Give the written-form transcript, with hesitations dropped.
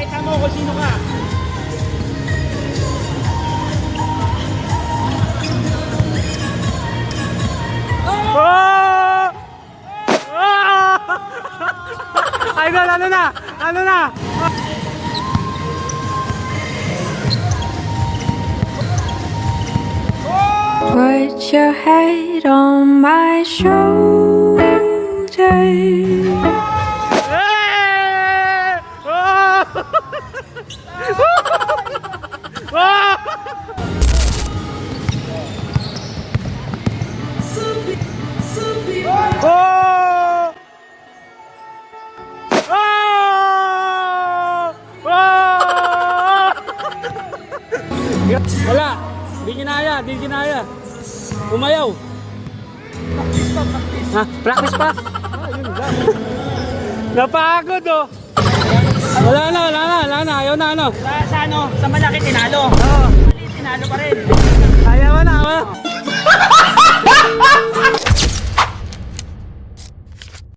Pakita mo kung sino ka. Oh! Oh! Idol, ano na? Ano na? Put your head on my shoulder. Eh! Oh! Oh! Oh! Oh! Oh! Wala, di kinaya, di kinaya. Umayaw. Practice pa, practice. Ha? Practice pa? Yun lang. Napagod oh. Wala na, wala na, wala na. Ayaw na, ano. Sa ano, sa malaki tinalo. Oo. Maliit tinalo pa rin. Ayaw na, ayaw na.